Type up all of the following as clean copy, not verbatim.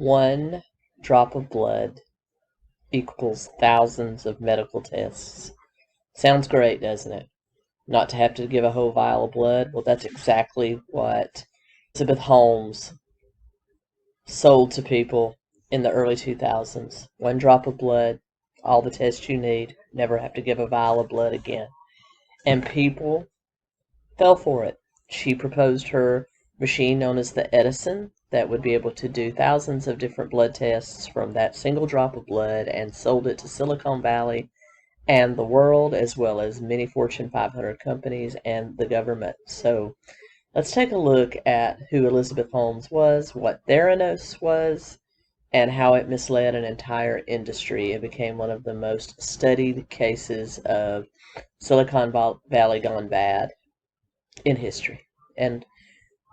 One drop of blood equals thousands of medical tests. Sounds great, doesn't it? Not to have to give a whole vial of blood. Well, that's exactly what Elisabeth Holmes sold to people in the early 2000s. One drop of blood, all the tests you need, never have to give a vial of blood again. And people fell for it. She proposed her machine known as the Edison that would be able to do thousands of different blood tests from that single drop of blood, and sold it to Silicon Valley and the world, as well as many Fortune 500 companies and the government. So let's take a look at who Elisabeth Holmes was, what Theranos was, and how it misled an entire industry. It became one of the most studied cases of Silicon Valley gone bad in history. And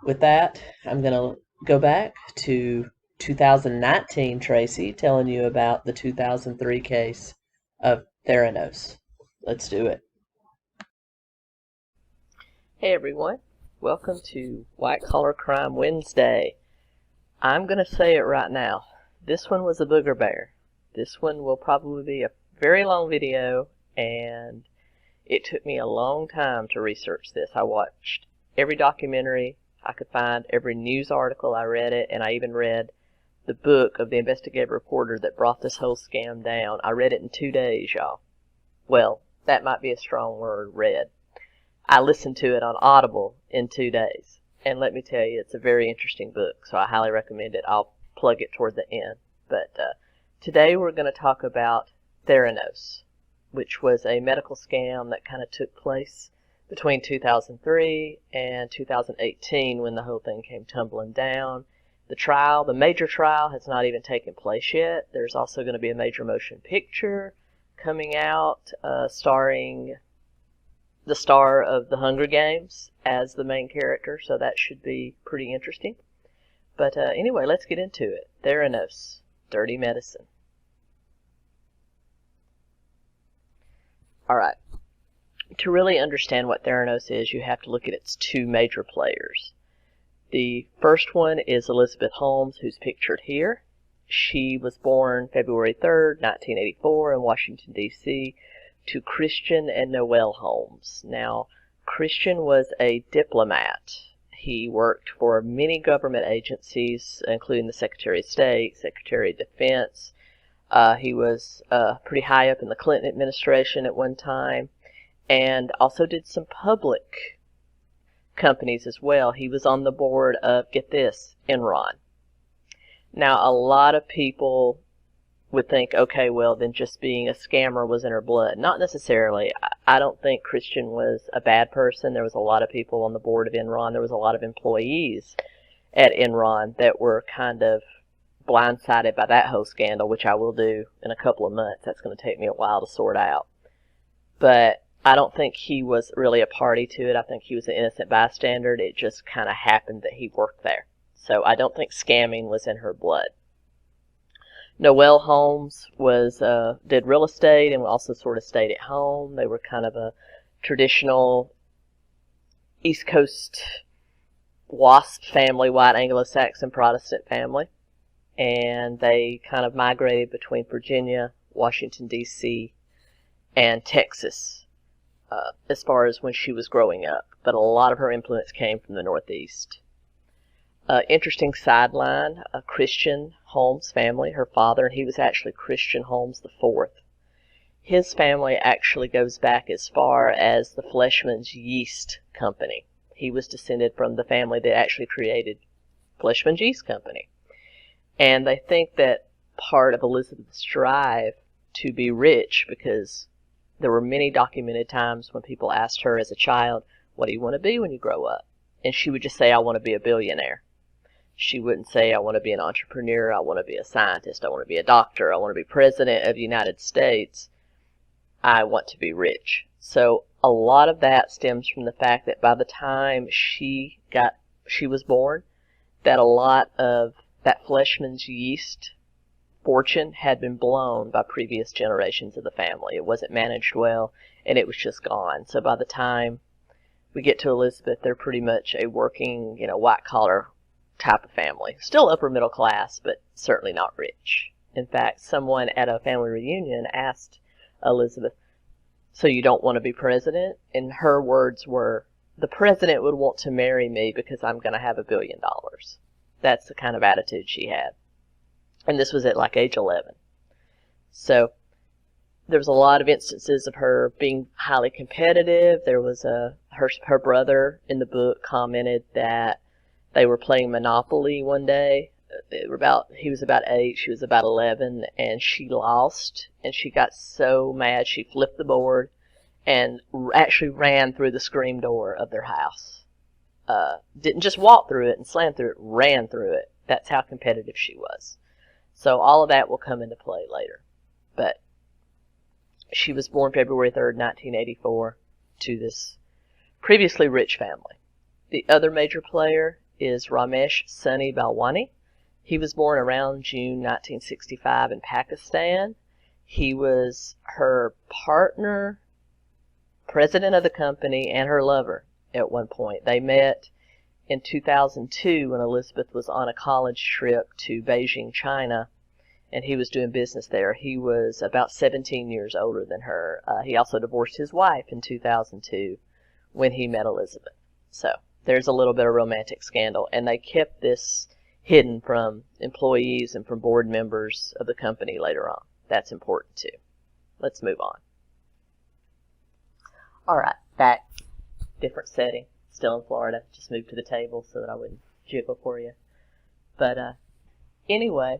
with that, I'm going to go back to 2019, Tracy, telling you about the 2003 case of Theranos. Let's do it. Hey everyone, welcome to White Collar Crime Wednesday. I'm going to say it right now. This one was a booger bear. This one will probably be a very long video, and it took me a long time to research this. I watched every documentary I could find, every news article, I read it, and I even read the book of the investigative reporter that brought this whole scam down. I read it in 2 days, y'all. Well, that might be a strong word, read. I listened to it on Audible in 2 days. And let me tell you, it's a very interesting book, so I highly recommend it. I'll plug it toward the end. But today we're going to talk about Theranos, which was a medical scam that kind of took place between 2003 and 2018 when the whole thing came tumbling down. The major trial, has not even taken place yet. There's also going to be a major motion picture coming out starring the star of the Hunger Games as the main character, so that should be pretty interesting. But anyway, let's get into it. Theranos, dirty medicine. Alright, to really understand what Theranos is, you have to look at its two major players. The first one is Elisabeth Holmes, who's pictured here. She was born February 3rd, 1984 in Washington, D.C., to Christian and Noelle Holmes. Now, Christian was a diplomat. He worked for many government agencies, including the Secretary of State, Secretary of Defense. He was pretty high up in the Clinton administration at one time, and also did some public companies as well. He was on the board of, get this, Enron. Now, a lot of people would think, okay, well, then just being a scammer was in her blood. Not necessarily. I don't think Christian was a bad person. There was a lot of people on the board of Enron. There was a lot of employees at Enron that were kind of blindsided by that whole scandal, which I will do in a couple of months. That's going to take me a while to sort out. But I don't think he was really a party to it. I think he was an innocent bystander. It just kind of happened that he worked there. So I don't think scamming was in her blood. Noelle Holmes did real estate and also sort of stayed at home. They were kind of a traditional East Coast WASP family, white Anglo-Saxon Protestant family. And they kind of migrated between Virginia, Washington, D.C., and Texas as far as when she was growing up. But a lot of her influence came from the Northeast. Interesting sideline, a Christian Holmes family, her father, and he was actually Christian Holmes IV. His family actually goes back as far as the Fleischmann's Yeast Company. He was descended from the family that actually created Fleischmann's Yeast Company. And they think that part of Elizabeth's drive to be rich, because there were many documented times when people asked her as a child, what do you want to be when you grow up? And she would just say, I want to be a billionaire. She wouldn't say, I want to be an entrepreneur, I want to be a scientist, I want to be a doctor, I want to be president of the United States. I want to be rich. So a lot of that stems from the fact that by the time she was born, that a lot of that Fleischmann's yeast fortune had been blown by previous generations of the family. It wasn't managed well, and it was just gone. So by the time we get to Elizabeth, they're pretty much a working, white-collar type of family. Still upper middle class, but certainly not rich. In fact, someone at a family reunion asked Elisabeth, "So you don't want to be president?" And her words were, "The president would want to marry me because I'm going to have $1 billion." That's the kind of attitude she had. And this was at like age 11. So there was a lot of instances of her being highly competitive. There was her brother in the book commented that they were playing Monopoly one day. He was about 8, she was about 11, and she lost, and she got so mad she flipped the board and actually ran through the screen door of their house. Didn't just walk through it and slam through it, ran through it. That's how competitive she was. So all of that will come into play later. But she was born February 3rd, 1984, to this previously rich family. The other major player is Ramesh Sunny Balwani. He was born around June 1965 in Pakistan. He was her partner, president of the company, and her lover at one point. They met in 2002 when Elisabeth was on a college trip to Beijing, China, and he was doing business there. He was about 17 years older than her. He also divorced his wife in 2002 when he met Elisabeth. So there's a little bit of romantic scandal, and they kept this hidden from employees and from board members of the company later on. That's important too. Let's move on. All right, back, different setting, still in Florida. Just moved to the table so that I wouldn't jiggle for you. But anyway,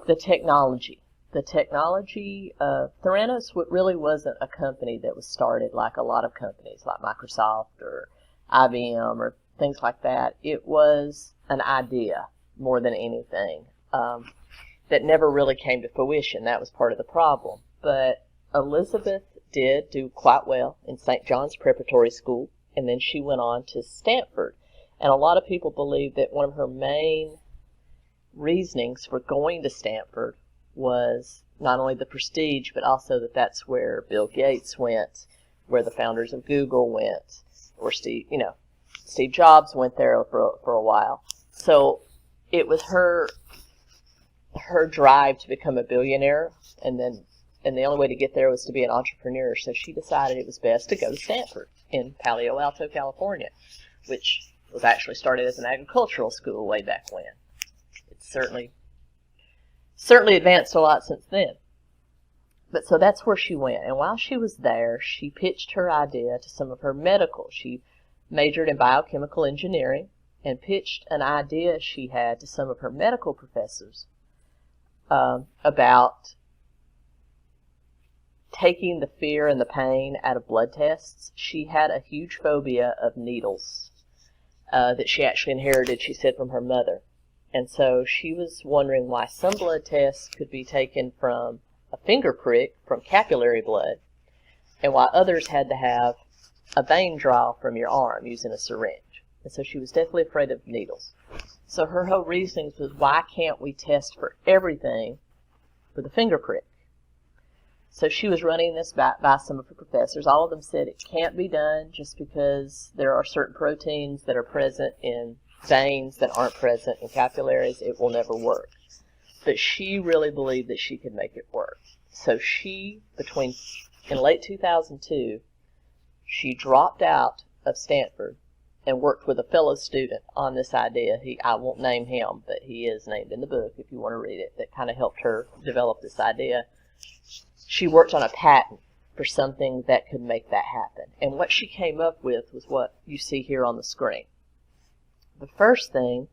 the technology. The technology of Theranos really wasn't a company that was started like a lot of companies, like Microsoft or IBM or things like that. It was an idea more than anything that never really came to fruition. That was part of the problem. But Elisabeth did do quite well in St. John's Preparatory School, and then she went on to Stanford. And a lot of people believe that one of her main reasonings for going to Stanford was not only the prestige, but also that that's where Bill Gates went, where the founders of Google went, or Steve Jobs went there for a while. So it was her drive to become a billionaire, and the only way to get there was to be an entrepreneur. So she decided it was best to go to Stanford in Palo Alto, California, which was actually started as an agricultural school way back when. It's certainly advanced a lot since then. But so that's where she went. And while she was there, she pitched her idea to some of her medical. She majored in biochemical engineering and pitched an idea she had to some of her medical professors about taking the fear and the pain out of blood tests. She had a huge phobia of needles that she actually inherited, she said, from her mother. And so she was wondering why some blood tests could be taken from a finger prick, from capillary blood, and why others had to have a vein draw from your arm using a syringe. And so she was deathly afraid of needles. So her whole reasoning was, why can't we test for everything with a finger prick? So she was running this by some of her professors. All of them said it can't be done just because there are certain proteins that are present in veins that aren't present in capillaries. It will never work. But she really believed that she could make it work. So in late 2002, she dropped out of Stanford and worked with a fellow student on this idea. I won't name him, but he is named in the book if you want to read it, that kind of helped her develop this idea. She worked on a patent for something that could make that happen. And what she came up with was what you see here on the screen. The first thing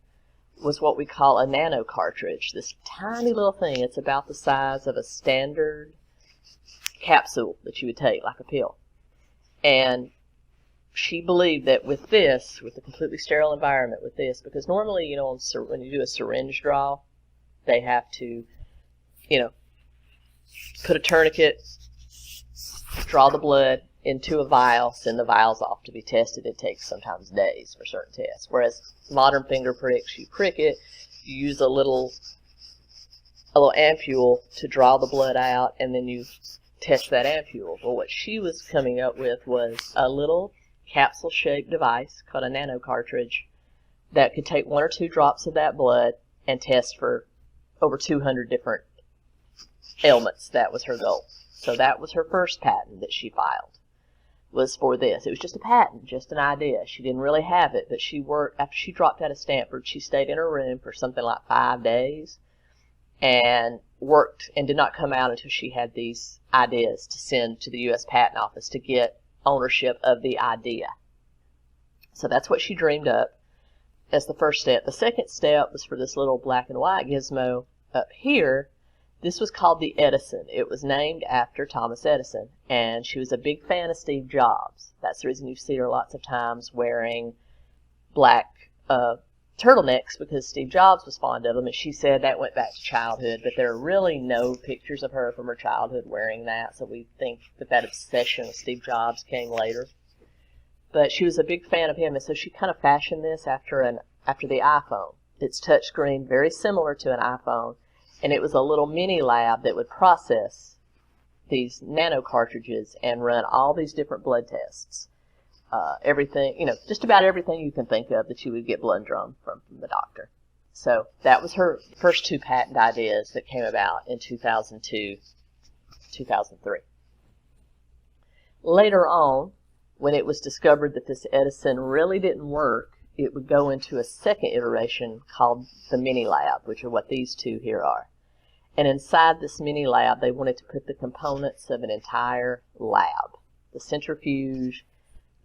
was what we call a nano cartridge, this tiny little thing. It's about the size of a standard capsule that you would take, like a pill. And she believed that with this, with a completely sterile environment with this, because normally, when you do a syringe draw, they have to, put a tourniquet, draw the blood into a vial, send the vials off to be tested. It takes sometimes days for certain tests. Whereas modern finger pricks, you prick it, you use a little ampule to draw the blood out, and then you test that ampule. Well, what she was coming up with was a little capsule-shaped device called a nano cartridge that could take 1 or 2 drops of that blood and test for over 200 different ailments. That was her goal. So that was her first patent that she filed, was for this. It was just a patent, just an idea. She didn't really have it, but she worked, after she dropped out of Stanford, she stayed in her room for something like 5 days and worked and did not come out until she had these ideas to send to the U.S. Patent Office to get ownership of the idea. So that's what she dreamed up as the first step. The second step was for this little black and white gizmo up here. This was called the Edison. It was named after Thomas Edison, and she was a big fan of Steve Jobs. That's the reason you see her lots of times wearing black turtlenecks, because Steve Jobs was fond of them, and she said that went back to childhood, but there are really no pictures of her from her childhood wearing that, so we think that that obsession with Steve Jobs came later. But she was a big fan of him, and so she kind of fashioned this after the iPhone. It's touchscreen, very similar to an iPhone, and it was a little mini lab that would process these nano cartridges and run all these different blood tests. Everything, just about everything you can think of that you would get blood drawn from the doctor. So that was her first 2 patent ideas that came about in 2002, 2003. Later on, when it was discovered that this Edison really didn't work, it would go into a second iteration called the mini lab, which are what these 2 here are. And inside this mini lab, they wanted to put the components of an entire lab. The centrifuge,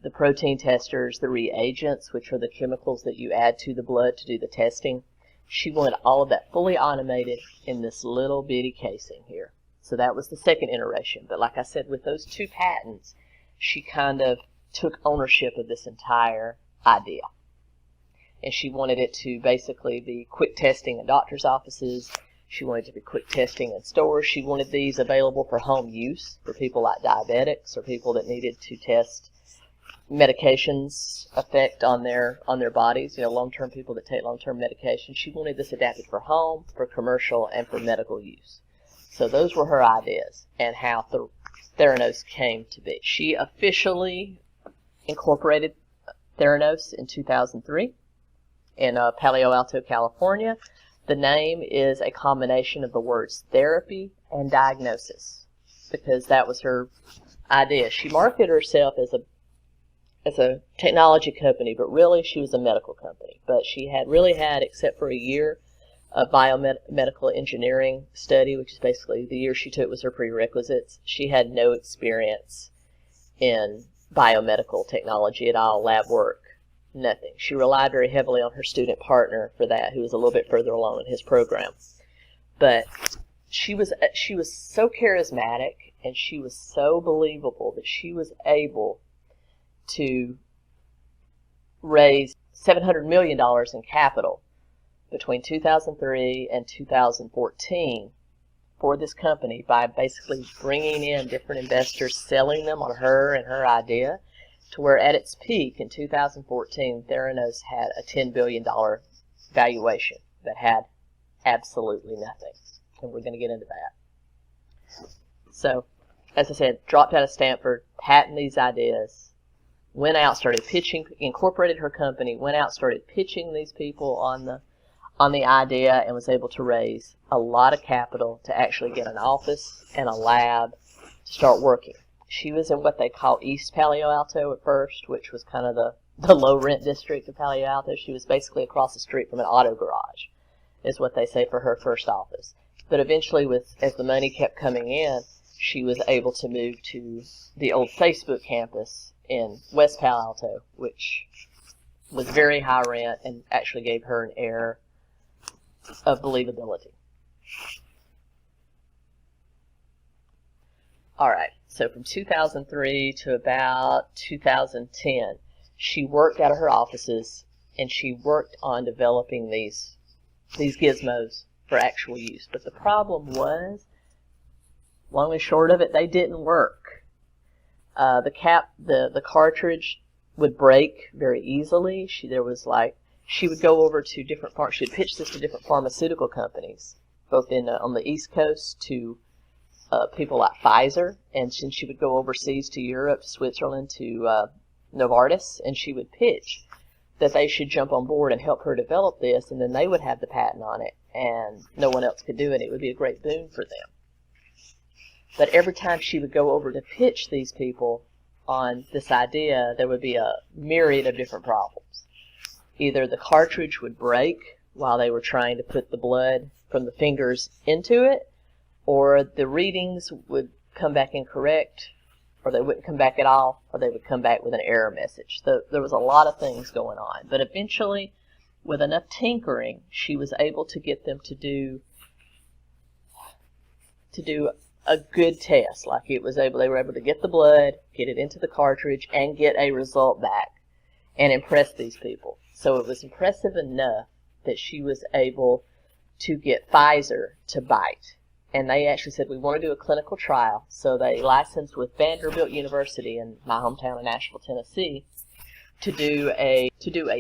the protein testers, the reagents, which are the chemicals that you add to the blood to do the testing. She wanted all of that fully automated in this little bitty casing here. So that was the second iteration. But like I said, with those 2 patents, she kind of took ownership of this entire idea. And she wanted it to basically be quick testing in doctor's offices. She wanted it to be quick testing in stores. She wanted these available for home use for people like diabetics or people that needed to test medications' effect on their bodies, long-term people that take long-term medication. She wanted this adapted for home, for commercial, and for medical use. So those were her ideas and how Theranos came to be. She officially incorporated Theranos in 2003 in Palo Alto, California. The name is a combination of the words therapy and diagnosis, because that was her idea. She marketed herself as a technology company, but really she was a medical company. But she had really had, except for a year of biomedical engineering study, which is basically the year she took was her prerequisites, she had no experience in biomedical technology at all, lab work, nothing. She relied very heavily on her student partner for that, who was a little bit further along in his program. But she was so charismatic and she was so believable that she was able to raise $700 million in capital between 2003 and 2014 for this company by basically bringing in different investors, selling them on her and her idea, to where at its peak in 2014, Theranos had a $10 billion valuation that had absolutely nothing. And we're going to get into that. So, as I said, dropped out of Stanford, patented these ideas, went out, started pitching, incorporated her company, went out, started pitching these people on the idea, and was able to raise a lot of capital to actually get an office and a lab to start working. She was in what they call East Palo Alto at first, which was kind of the low-rent district of Palo Alto. She was basically across the street from an auto garage, is what they say for her first office. But eventually, as the money kept coming in, she was able to move to the old Facebook campus in West Palo Alto, which was very high rent and actually gave her an air of believability. All right, so from 2003 to about 2010, she worked out of her offices and she worked on developing these gizmos for actual use. But the problem was, long and short of it, they didn't work. The cartridge would break very easily. She would go over to different she'd pitch this to different pharmaceutical companies, both on the East Coast to people like Pfizer, and she would go overseas to Europe, Switzerland, to Novartis, and she would pitch that they should jump on board and help her develop this, and then they would have the patent on it, and no one else could do it. It would be a great boon for them. But every time she would go over to pitch these people on this idea, there would be a myriad of different problems. Either the cartridge would break while they were trying to put the blood from the fingers into it, or the readings would come back incorrect, or they wouldn't come back at all, or they would come back with an error message. So there was a lot of things going on. But eventually, with enough tinkering, she was able to get them to do a good test. Like they were able to get the blood, get it into the cartridge, and get a result back and impress these people. So it was impressive enough that she was able to get Pfizer to bite. And they actually said, we want to do a clinical trial. So they licensed with Vanderbilt University in my hometown of Nashville, Tennessee, to do a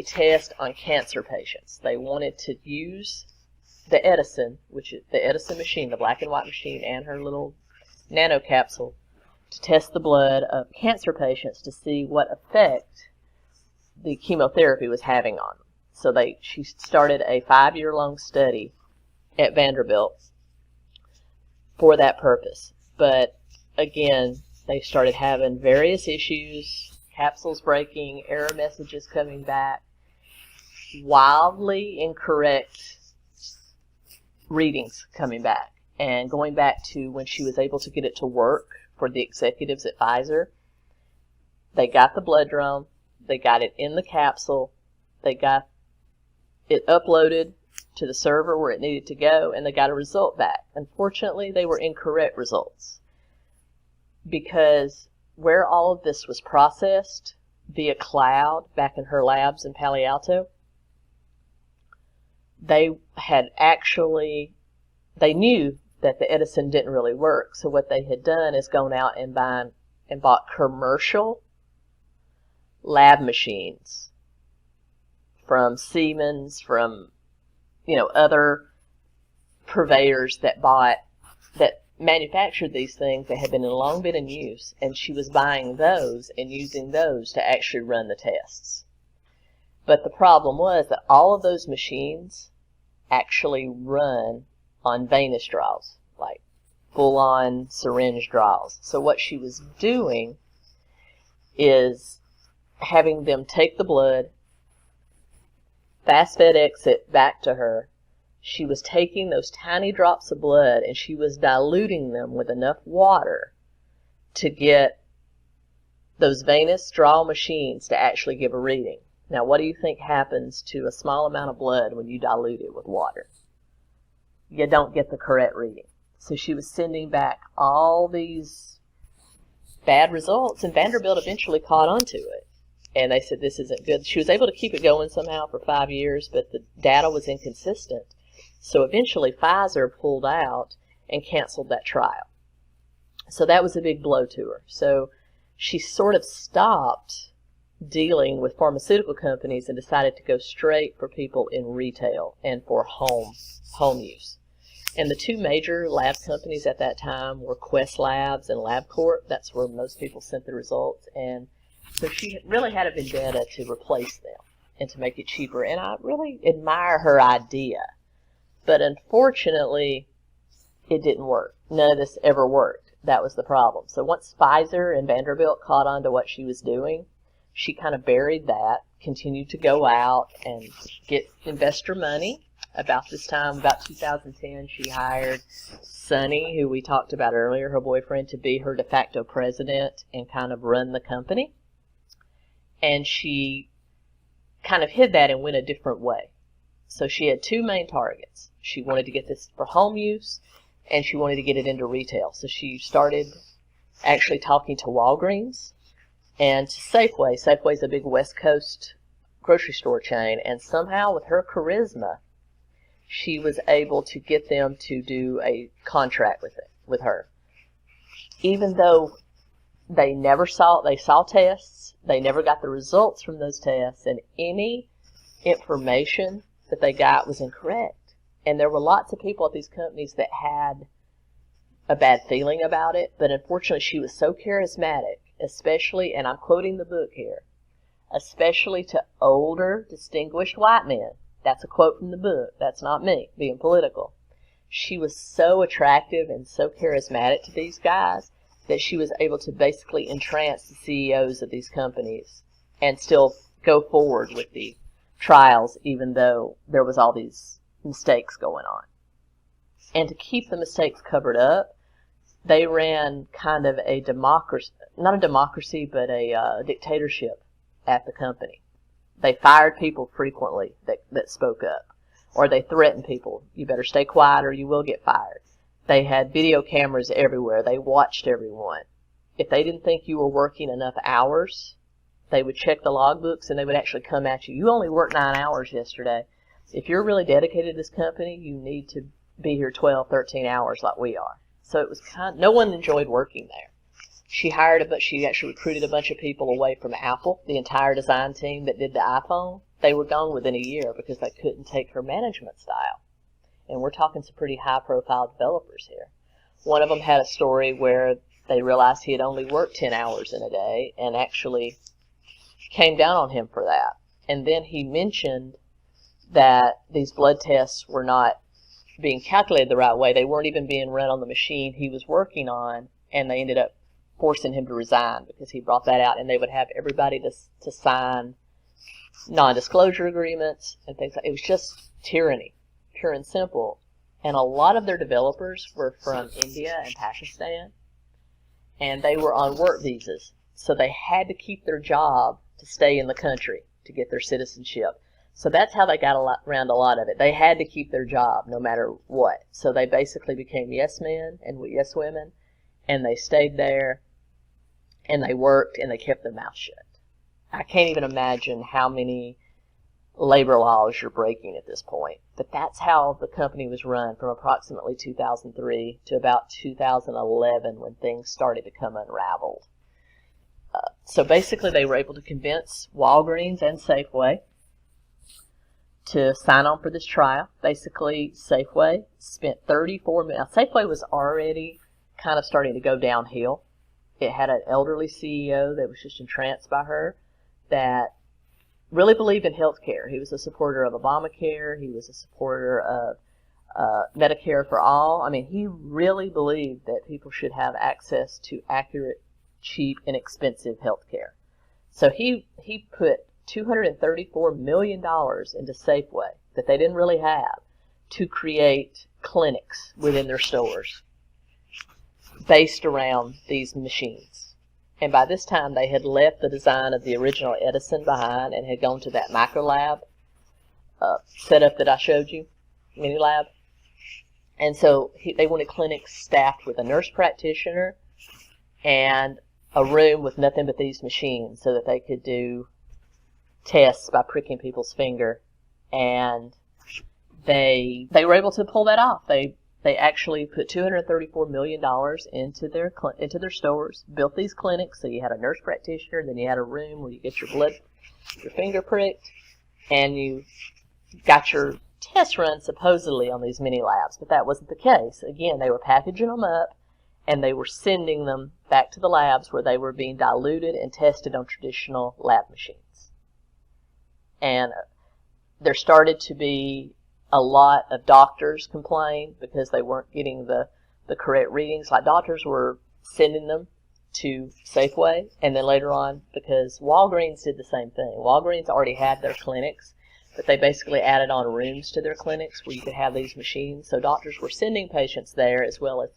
test on cancer patients. They wanted to use the Edison, which is the Edison machine, the black and white machine, and her little nano capsule, to test the blood of cancer patients to see what effect the chemotherapy was having on them. So she started a 5-year-long study at Vanderbilt for that purpose. But again, they started having various issues, capsules breaking, error messages coming back, wildly incorrect readings coming back. And going back to when she was able to get it to work for the executives at Pfizer, they got the blood drawn, they got it in the capsule, they got it uploaded to the server where it needed to go, and they got a result back. Unfortunately, they were incorrect results, because where all of this was processed via cloud back in her labs in Palo Alto, they knew that the Edison didn't really work. So what they had done is gone out and bought commercial lab machines from Siemens, from other purveyors that manufactured these things that had long been in use, and she was buying those and using those to actually run the tests. But the problem was that all of those machines actually run on venous draws, like full-on syringe draws. So what she was doing is having them take the blood, fast FedEx it back to her. She was taking those tiny drops of blood and she was diluting them with enough water to get those venous draw machines to actually give a reading. Now, what do you think happens to a small amount of blood when you dilute it with water? You don't get the correct reading. So she was sending back all these bad results, and Vanderbilt eventually caught on to it. And they said, this isn't good. She was able to keep it going somehow for 5 years, but the data was inconsistent. So eventually Pfizer pulled out and canceled that trial. So that was a big blow to her. So she sort of stopped dealing with pharmaceutical companies and decided to go straight for people in retail and for home use. And the two major lab companies at that time were Quest Labs and LabCorp. That's where most people sent the results. And so she really had a vendetta to replace them and to make it cheaper. And I really admire her idea. But unfortunately, it didn't work. None of this ever worked. That was the problem. So once Pfizer and Vanderbilt caught on to what she was doing, she kind of buried that, continued to go out and get investor money. About this time, about 2010, she hired Sonny, who we talked about earlier, her boyfriend, to be her de facto president and kind of run the company. And she kind of hid that and went a different way. So she had two main targets. She wanted to get this for home use, and she wanted to get it into retail. So she started actually talking to Walgreens and to Safeway. Safeway's a big West Coast grocery store chain, and somehow with her charisma, she was able to get them to do a contract with her. Even though they saw tests, they never got the results from those tests, and any information that they got was incorrect. And there were lots of people at these companies that had a bad feeling about it, but unfortunately she was so charismatic, especially, and I'm quoting the book here, especially to older, distinguished white men. That's a quote from the book. That's not me being political. She was so attractive and so charismatic to these guys that she was able to basically entrance the CEOs of these companies and still go forward with the trials, even though there was all these mistakes going on. And to keep the mistakes covered up, they ran kind of a democracy, not a democracy, but a dictatorship at the company. They fired people frequently that spoke up, or they threatened people, you better stay quiet or you will get fired. They had video cameras everywhere. They watched everyone. If they didn't think you were working enough hours, they would check the logbooks and they would actually come at you. You only worked 9 hours yesterday. If you're really dedicated to this company, you need to be here 12, 13 hours like we are. So it was no one enjoyed working there. She actually recruited a bunch of people away from Apple, the entire design team that did the iPhone. They were gone within a year because they couldn't take her management style. And we're talking some pretty high-profile developers here. One of them had a story where they realized he had only worked 10 hours in a day and actually came down on him for that. And then he mentioned that these blood tests were not being calculated the right way. They weren't even being run on the machine he was working on, and they ended up forcing him to resign because he brought that out, and they would have everybody to sign non-disclosure agreements and things like that. It was just tyranny, pure and simple. And a lot of their developers were from India and Pakistan, and they were on work visas. So they had to keep their job to stay in the country to get their citizenship. So that's how they got around a lot of it. They had to keep their job no matter what. So they basically became yes men and yes women, and they stayed there, and they worked, and they kept their mouth shut. I can't even imagine how many labor laws you're breaking at this point. But that's how the company was run from approximately 2003 to about 2011 when things started to come unraveled. So basically they were able to convince Walgreens and Safeway to sign on for this trial. Basically, Safeway spent $34 million. Now, Safeway was already kind of starting to go downhill. It had an elderly CEO that was just entranced by her that really believed in health care. He was a supporter of Obamacare. He was a supporter of Medicare for all. I mean, he really believed that people should have access to accurate, cheap, inexpensive health care. So he put $234 million into Safeway that they didn't really have to create clinics within their stores based around these machines. And by this time, they had left the design of the original Edison behind and had gone to that micro lab setup that I showed you, mini lab. And so they wanted clinics staffed with a nurse practitioner and a room with nothing but these machines so that they could do tests by pricking people's finger. And they were able to pull that off. They actually put $234 million into their stores, built these clinics, so you had a nurse practitioner, then you had a room where you get your finger pricked, and you got your test run supposedly on these mini labs, but that wasn't the case. Again, they were packaging them up, and they were sending them back to the labs where they were being diluted and tested on traditional lab machines. And there started to be a lot of doctors complained because they weren't getting the correct readings. Like doctors were sending them to Safeway, and then later on, because Walgreens did the same thing. Walgreens already had their clinics, but they basically added on rooms to their clinics where you could have these machines. So doctors were sending patients there as well as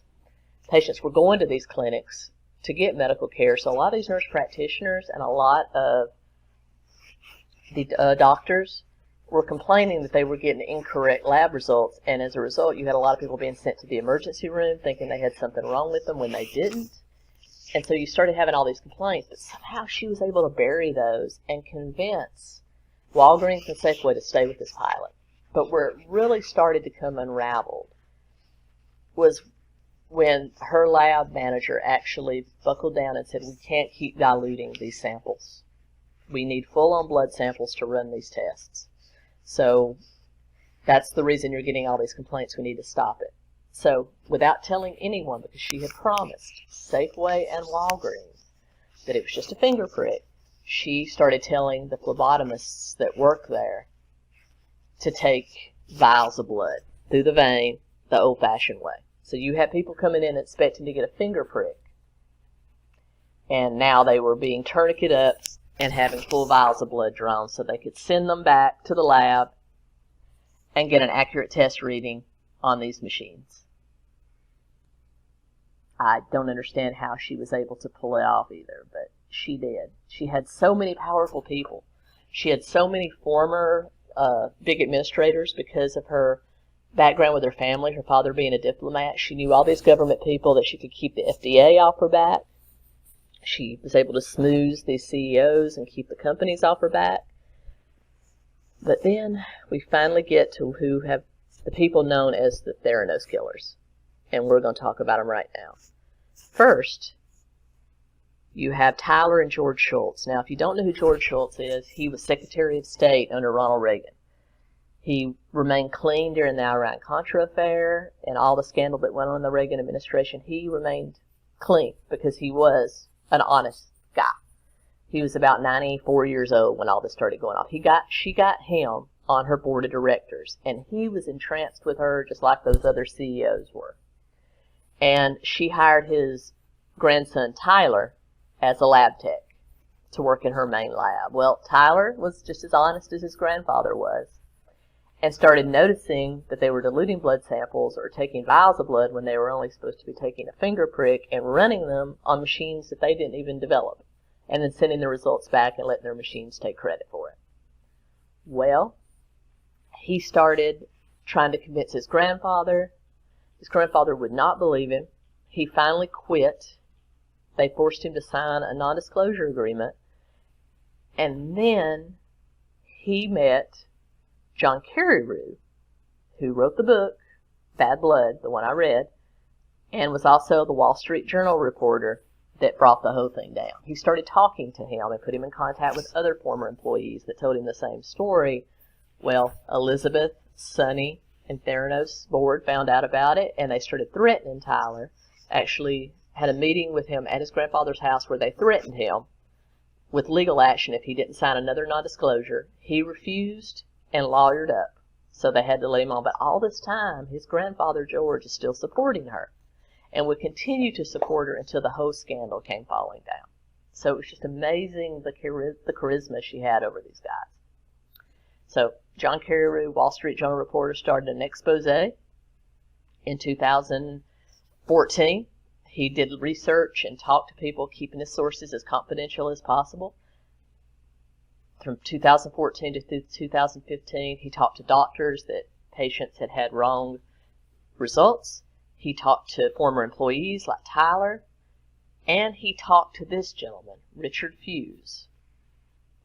patients were going to these clinics to get medical care. So a lot of these nurse practitioners and a lot of the doctors were complaining that they were getting incorrect lab results, and as a result, you had a lot of people being sent to the emergency room thinking they had something wrong with them when they didn't. And so you started having all these complaints, but somehow she was able to bury those and convince Walgreens and Safeway to stay with this pilot. But where it really started to come unraveled was when her lab manager actually buckled down and said, we can't keep diluting these samples. We need full-on blood samples to run these tests. So that's the reason you're getting all these complaints. We need to stop it. So without telling anyone, because she had promised Safeway and Walgreens that it was just a finger prick, she started telling the phlebotomists that work there to take vials of blood through the vein the old-fashioned way. So you had people coming in expecting to get a finger prick, and now they were being tourniqueted up and having full vials of blood drawn so they could send them back to the lab and get an accurate test reading on these machines. I don't understand how she was able to pull it off either, but she did. She had so many powerful people. She had so many former big administrators because of her background with her family, her father being a diplomat. She knew all these government people that she could keep the FDA off her back. She was able to smooth these CEOs and keep the companies off her back. But then we finally get to who have the people known as the Theranos killers. And we're going to talk about them right now. First, you have Tyler and George Schultz. Now, if you don't know who George Schultz is, he was Secretary of State under Ronald Reagan. He remained clean during the Iran-Contra affair and all the scandal that went on in the Reagan administration. He remained clean because he was an honest guy. He was about 94 years old when all this started going on. She got him on her board of directors, and he was entranced with her just like those other CEOs were. And she hired his grandson Tyler as a lab tech to work in her main lab. Well, Tyler was just as honest as his grandfather was and started noticing that they were diluting blood samples or taking vials of blood when they were only supposed to be taking a finger prick and running them on machines that they didn't even develop, and then sending the results back and letting their machines take credit for it. Well, he started trying to convince his grandfather. His grandfather would not believe him. He finally quit. They forced him to sign a non-disclosure agreement. And then he met John Carreyrou, who wrote the book, Bad Blood, the one I read, and was also the Wall Street Journal reporter that brought the whole thing down. He started talking to him and put him in contact with other former employees that told him the same story. Well, Elisabeth, Sonny, and Theranos board found out about it, and they started threatening Tyler. Actually had a meeting with him at his grandfather's house where they threatened him with legal action if he didn't sign another non-disclosure. He refused and lawyered up, so they had to let him on. But all this time, his grandfather George is still supporting her and would continue to support her until the whole scandal came falling down. So it was just amazing the charisma she had over these guys. So John Carreyrou, Wall Street Journal reporter, started an expose in 2014. He did research and talked to people, keeping his sources as confidential as possible. From 2014 to 2015, he talked to doctors that patients had had wrong results. He talked to former employees like Tyler. And he talked to this gentleman, Richard Fuse,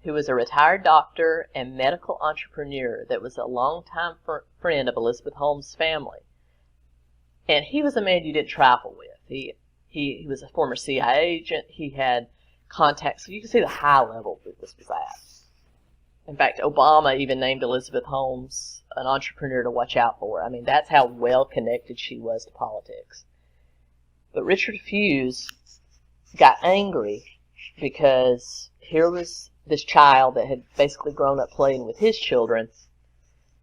who was a retired doctor and medical entrepreneur that was a longtime friend of Elisabeth Holmes' family. And he was a man you didn't trifle with. He was a former CIA agent. He had contacts. So you can see the high level that this was at. In fact, Obama even named Elisabeth Holmes an entrepreneur to watch out for. I mean, that's how well connected she was to politics. But Richard Fuse got angry because here was this child that had basically grown up playing with his children,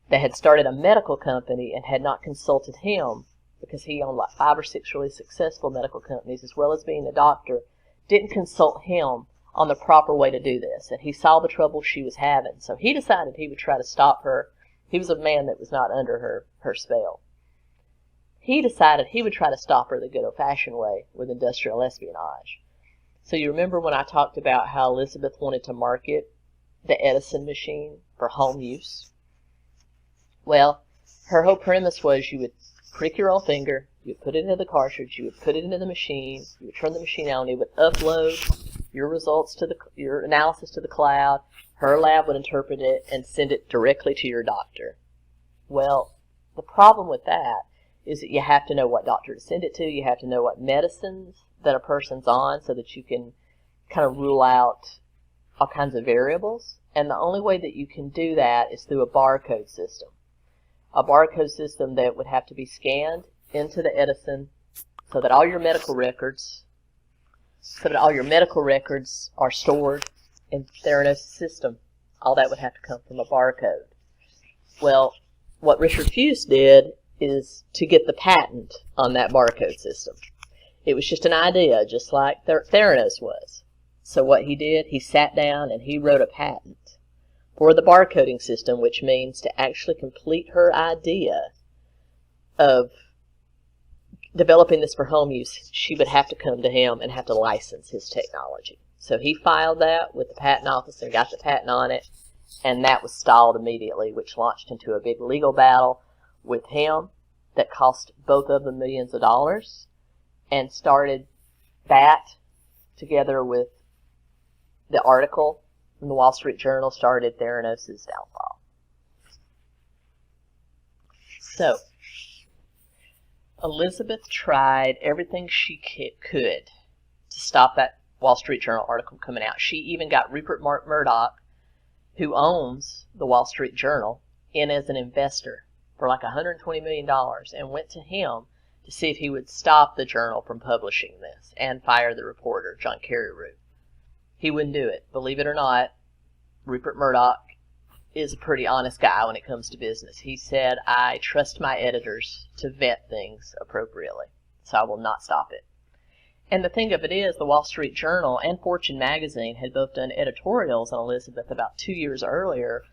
that had started a medical company and had not consulted him, because he owned like 5 or 6 really successful medical companies as well as being a doctor, didn't consult him on the proper way to do this. And he saw the trouble she was having. So he decided he would try to stop her. He was a man that was not under her spell. He decided he would try to stop her the good old-fashioned way with industrial espionage. So you remember when I talked about how Elisabeth wanted to market the Edison machine for home use? Well, her whole premise was you would prick your own finger, you would put it into the cartridge, you would put it into the machine, you would turn the machine on, it would upload your results to your analysis to the cloud, her lab would interpret it and send it directly to your doctor. Well, the problem with that is that you have to know what doctor to send it to, you have to know what medicines that a person's on so that you can kind of rule out all kinds of variables. And the only way that you can do that is through a barcode system. A barcode system that would have to be scanned into the Edison so that all your medical records are stored in Theranos' system. All that would have to come from a barcode. Well, what Richard Fuchs did is to get the patent on that barcode system. It was just an idea, just like Theranos was. So what he did, he sat down and he wrote a patent for the barcoding system, which means to actually complete her idea of developing this for home use, she would have to come to him and have to license his technology. So he filed that with the patent office and got the patent on it, and that was stalled immediately, which launched into a big legal battle with him that cost both of them millions of dollars, and started that together with the article in the Wall Street Journal started Theranos' downfall. So, Elisabeth tried everything she could to stop that Wall Street Journal article coming out. She even got Rupert Murdoch, who owns the Wall Street Journal, in as an investor for like $120 million, and went to him to see if he would stop the journal from publishing this and fire the reporter, John Carreyrou. He wouldn't do it. Believe it or not, Rupert Murdoch is a pretty honest guy when it comes to business. He said, I trust my editors to vet things appropriately, so I will not stop it. And the thing of it is, the Wall Street Journal and Fortune magazine had both done editorials on Elisabeth about 2 years earlier,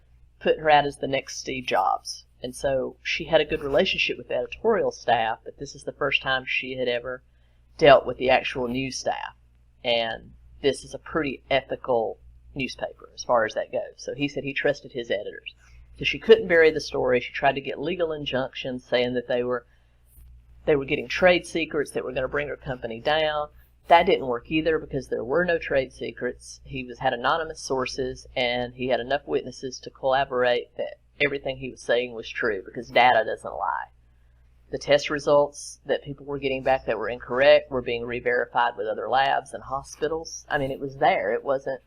putting her out as the next Steve Jobs. And so she had a good relationship with the editorial staff, but this is the first time she had ever dealt with the actual news staff. And this is a pretty ethical newspaper as far as that goes. So he said he trusted his editors. So she couldn't bury the story. She tried to get legal injunctions saying that they were getting trade secrets that were going to bring her company down. That didn't work either because there were no trade secrets. He had anonymous sources, and he had enough witnesses to collaborate that everything he was saying was true, because data doesn't lie. The test results that people were getting back that were incorrect were being re-verified with other labs and hospitals. I mean, it was there. It wasn't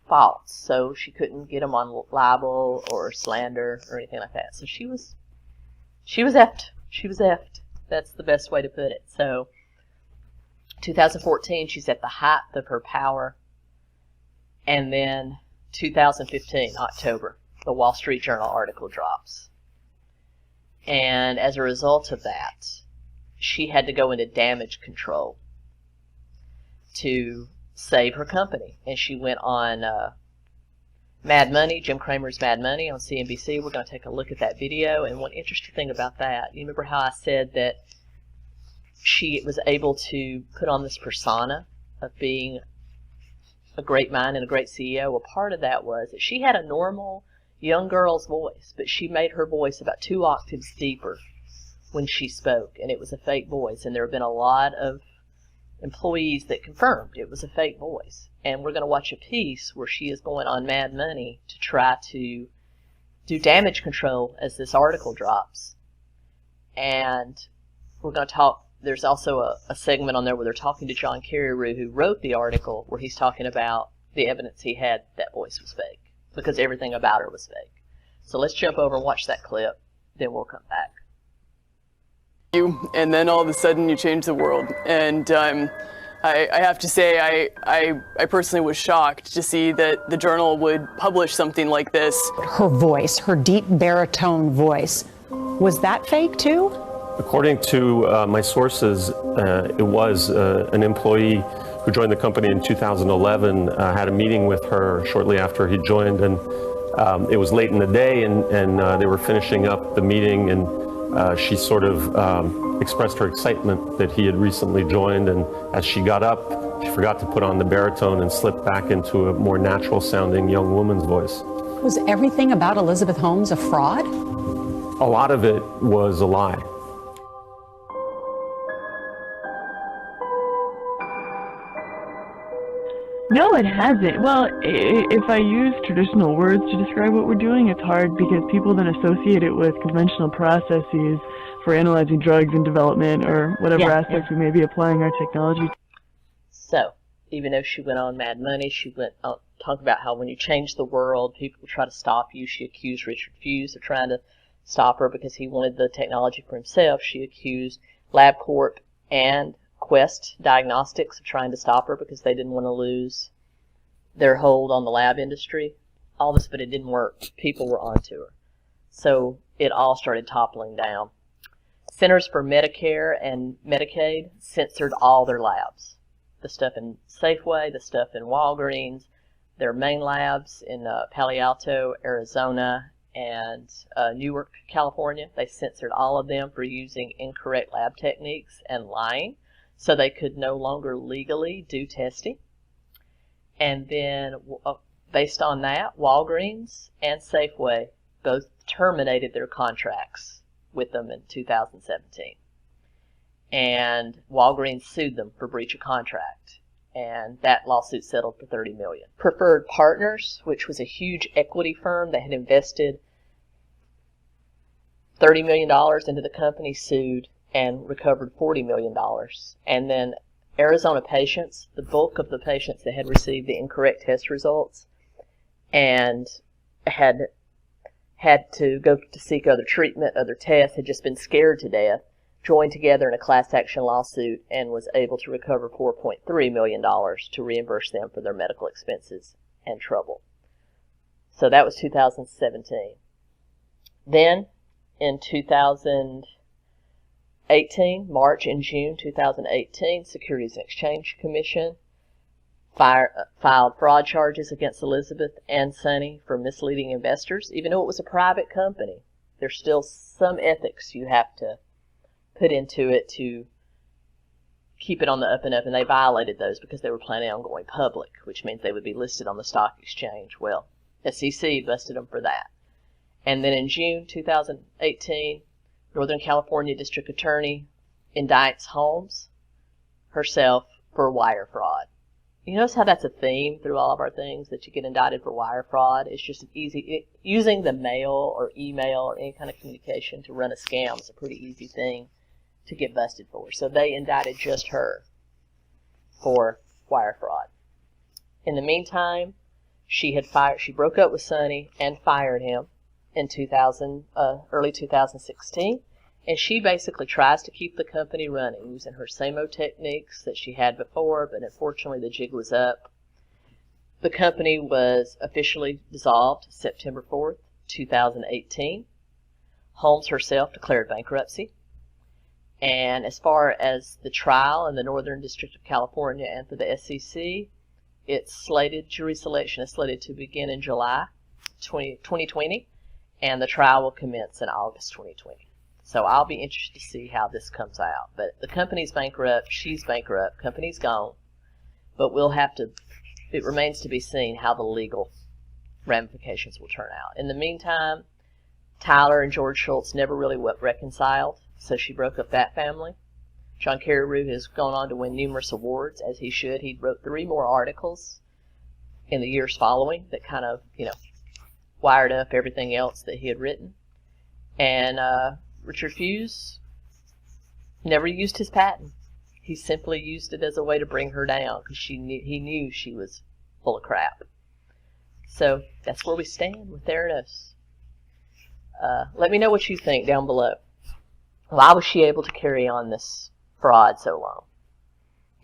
false. So she couldn't get them on libel or slander or anything like that. So she was effed. She was effed. That's the best way to put it. So 2014, she's at the height of her power. And then 2015, October, the Wall Street Journal article drops. And as a result of that, she had to go into damage control to save her company. And she went on Mad Money, Jim Cramer's Mad Money on CNBC. We're going to take a look at that video. And one interesting thing about that, you remember how I said that she was able to put on this persona of being a great mind and a great CEO? Well, part of that was that she had a normal young girl's voice, but she made her voice about 2 octaves deeper when she spoke, and it was a fake voice. And there have been a lot of employees that confirmed it was a fake voice. And we're going to watch a piece where she is going on Mad Money to try to do damage control as this article drops. And we're going to talk, there's also a segment on there where they're talking to John Carreyrou, who wrote the article, where he's talking about the evidence he had that voice was fake, because everything about her was fake. So let's jump over and watch that clip, then we'll come back. And then all of a sudden you change the world. And I have to say, I personally was shocked to see that the journal would publish something like this. Her voice, her deep baritone voice, was that fake too? According to my sources, it was an employee who joined the company in 2011, had a meeting with her shortly after he joined, and it was late in the day, and they were finishing up the meeting, and she sort of expressed her excitement that he had recently joined, and as she got up, she forgot to put on the baritone and slipped back into a more natural sounding young woman's voice. Was everything about Elisabeth Holmes a fraud? A lot of it was a lie. No, it hasn't. Well, if I use traditional words to describe what we're doing, it's hard because people then associate it with conventional processes for analyzing drugs in development or whatever aspects we may be applying our technology. So, even though she went on Mad Money, she went on talk about how when you change the world, people will try to stop you. She accused Richard Fuchs of trying to stop her because he wanted the technology for himself. She accused LabCorp and Quest Diagnostics of trying to stop her because they didn't want to lose their hold on the lab industry. All this, but it didn't work. People were onto her. So it all started toppling down. Centers for Medicare and Medicaid censored all their labs. The stuff in Safeway, the stuff in Walgreens, their main labs in Palo Alto, Arizona, and Newark, California. They censored all of them for using incorrect lab techniques and lying, so they could no longer legally do testing. And then, based on that, Walgreens and Safeway both terminated their contracts with them in 2017. And Walgreens sued them for breach of contract. And that lawsuit settled for $30 million. Preferred Partners, which was a huge equity firm that had invested $30 million into the company, sued and recovered $40 million. And then Arizona patients, the bulk of the patients that had received the incorrect test results and had to go to seek other treatment, other tests, had just been scared to death, joined together in a class action lawsuit and was able to recover $4.3 million to reimburse them for their medical expenses and trouble. So that was 2017. Then in 2018, March and June 2018, Securities and Exchange Commission filed fraud charges against Elisabeth and Sonny for misleading investors. Even though it was a private company, there's still some ethics you have to put into it to keep it on the up and up, and they violated those because they were planning on going public, which means they would be listed on the stock exchange. Well, SEC busted them for that. And then in June 2018, Northern California District Attorney indicts Holmes herself for wire fraud. You notice how that's a theme through all of our things, that you get indicted for wire fraud. It's just using the mail or email or any kind of communication to run a scam is a pretty easy thing to get busted for. So they indicted just her for wire fraud. In the meantime, she broke up with Sonny and fired him in early 2016. And she basically tries to keep the company running using her same old techniques that she had before, but unfortunately the jig was up. The company was officially dissolved September 4th, 2018. Holmes herself declared bankruptcy. And as far as the trial in the Northern District of California and for the SEC, jury selection is slated to begin in July 2020, and the trial will commence in August 2020. So I'll be interested to see how this comes out. But the company's bankrupt, she's bankrupt, company's gone. But it remains to be seen how the legal ramifications will turn out. In the meantime, Tyler and George Schultz never really reconciled, so she broke up that family. John Carreyrou has gone on to win numerous awards, as he should. He wrote 3 more articles in the years following that kind of, wired up everything else that he had written. And Richard Fuse never used his patent. He simply used it as a way to bring her down because he knew she was full of crap. So that's where we stand with Theranos. Let me know what you think down below. Why was she able to carry on this fraud so long?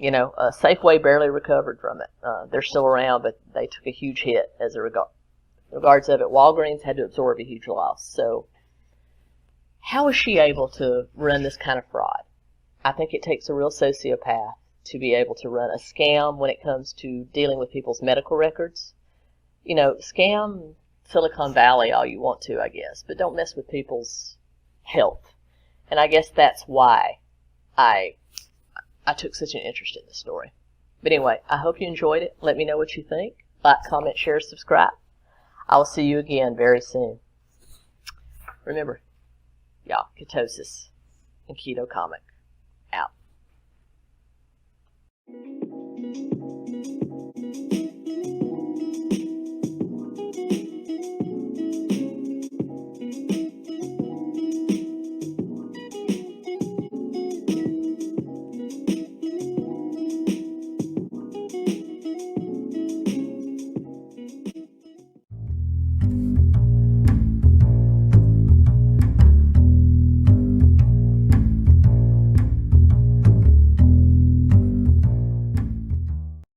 Safeway barely recovered from it. They're still around, but they took a huge hit as a regards of it. Walgreens had to absorb a huge loss. So how is she able to run this kind of fraud? I think it takes a real sociopath to be able to run a scam when it comes to dealing with people's medical records. Scam Silicon Valley all you want to, I guess, but don't mess with people's health. And I guess that's why I took such an interest in this story. But anyway, I hope you enjoyed it. Let me know what you think. Like, comment, share, subscribe. I will see you again very soon. Remember, y'all, ketosis and keto comic out.